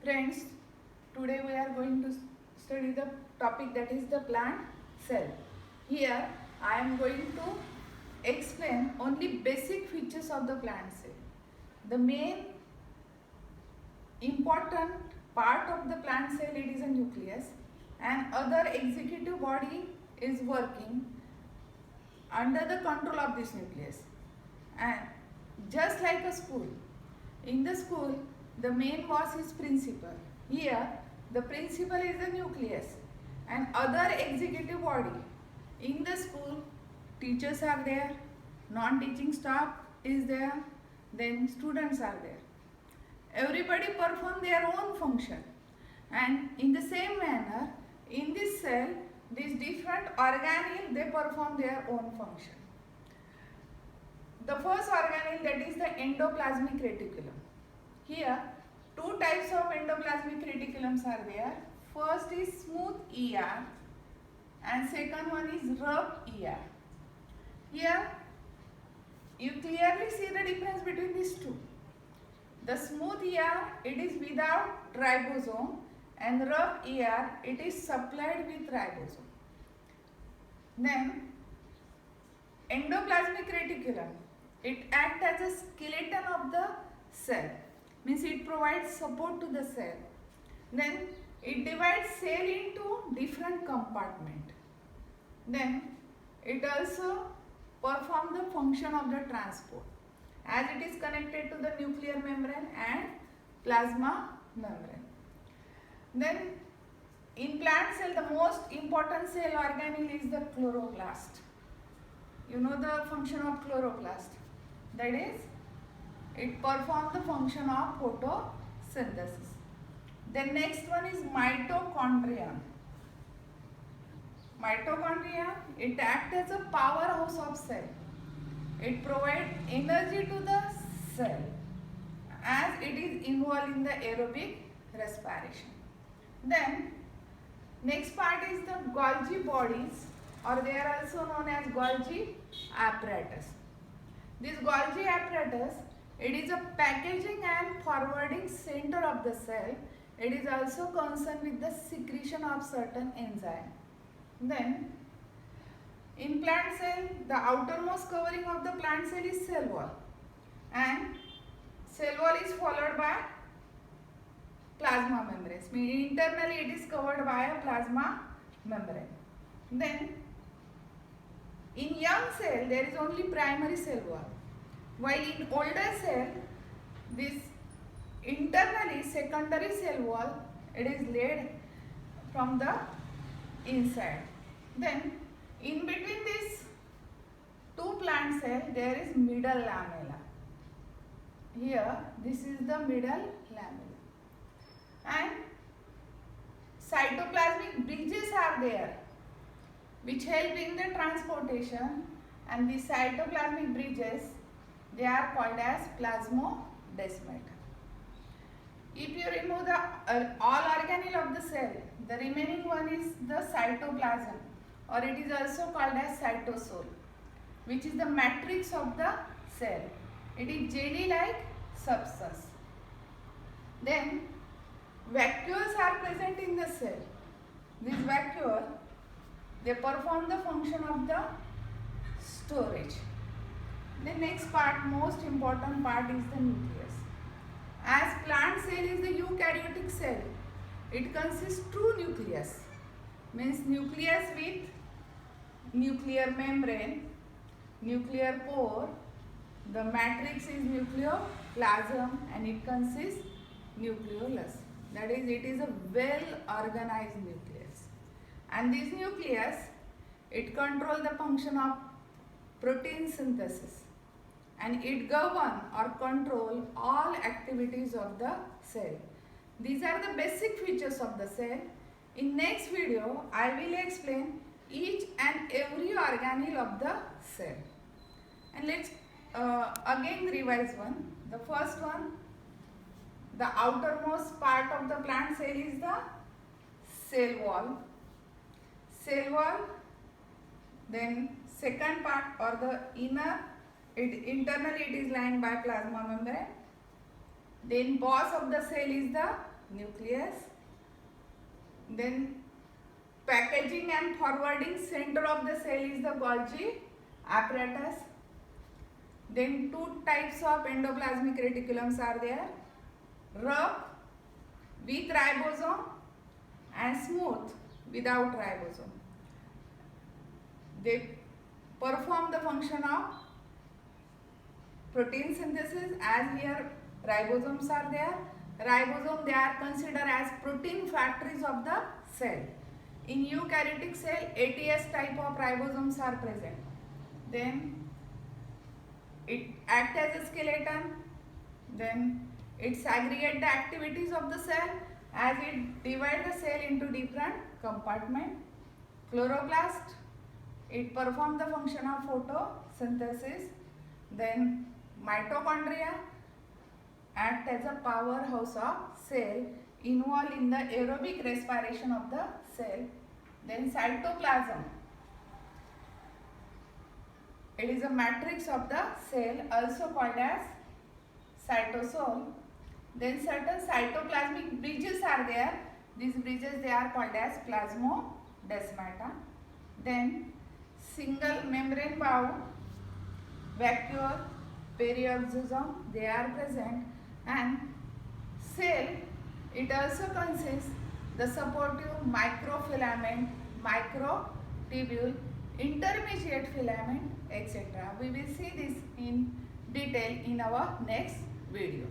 Friends, today we are going to study the topic that is the plant cell. Here I am going to explain only basic features of the plant cell. The main important part of the plant cell, it is a nucleus, and other executive body is working under the control of this nucleus. And just like a school, in the school the main boss is principal. Here the principal is the nucleus and other executive body. In the school, teachers are there, non-teaching staff is there, then students are there. Everybody perform their own function, and in the same manner in this cell these different organelles they perform their own function. The first organelle, that is the endoplasmic reticulum. Here two types of endoplasmic reticulums are there. First is smooth ER and second one is rough ER. Here you clearly see the difference between these two. The smooth ER, it is without ribosome, and rough ER, it is supplied with ribosome. Then endoplasmic reticulum, it acts as a skeleton of the cell, means it provides support to the cell. Then it divides cell into different compartments. Then it also performs the function of the transport, as it is connected to the nuclear membrane and plasma membrane. Then in plant cell, the most important cell organelle is the chloroplast. You know the function of chloroplast, that is, it performs the function of photosynthesis. Then next one is mitochondria. Mitochondria, it acts as a powerhouse of cell. It provides energy to the cell as it is involved in the aerobic respiration. Then next part is the Golgi bodies, or they are also known as Golgi apparatus. This Golgi apparatus, it is a packaging and forwarding center of the cell. It is also concerned with the secretion of certain enzyme. Then in plant cell, the outermost covering of the plant cell is cell wall, and cell wall is followed by plasma membranes. Internally it is covered by a plasma membrane. Then in young cell there is only primary cell wall, while in older cell this internally secondary cell wall, it is laid from the inside. Then in between these two plant cells there is middle lamella. Here this is the middle lamella, and cytoplasmic bridges are there which help in the transportation, and the cytoplasmic bridges, they are called as plasmodesmata. If you remove the all organelle of the cell, the remaining one is the cytoplasm, or it is also called as cytosol, which is the matrix of the cell. It is jelly-like substance. Then vacuoles are present in the cell. These vacuoles, they perform the function of the storage. The next part, most important part, is the nucleus. As plant cell is the eukaryotic cell, it consists true nucleus, means nucleus with nuclear membrane, nuclear pore, the matrix is nucleoplasm, and it consists nucleolus. That is, it is a well organized nucleus. And this nucleus, it controls the function of protein synthesis, and it govern or control all activities of the cell. These are the basic features of the cell. In next video, I will explain each and every organelle of the cell. And let's again revise one. The first one, the outermost part of the plant cell is the cell wall. Cell wall. Then second part, or the inner, internally it is lined by plasma membrane. Then boss of the cell is the nucleus. Then packaging and forwarding center of the cell is the Golgi apparatus. Then two types of endoplasmic reticulums are there, rough with ribosome and smooth without ribosome. They perform the function of protein synthesis, as here ribosomes are there. Ribosome, they are considered as protein factories of the cell. In eukaryotic cell, ATS type of ribosomes are present. Then it acts as a skeleton. Then it segregates the activities of the cell as it divides the cell into different compartments. Chloroplast, it performs the function of photosynthesis. Then mitochondria act as a powerhouse of cell, involved in the aerobic respiration of the cell. Then cytoplasm, it is a matrix of the cell, also called as cytosol. Then certain cytoplasmic bridges are there. These bridges, they are called as plasmodesmata. Then single membrane bound vacuole, perioxysome, they are present. And cell, it also consists the supportive microfilament, microtubule, intermediate filament, etc. We will see this in detail in our next video.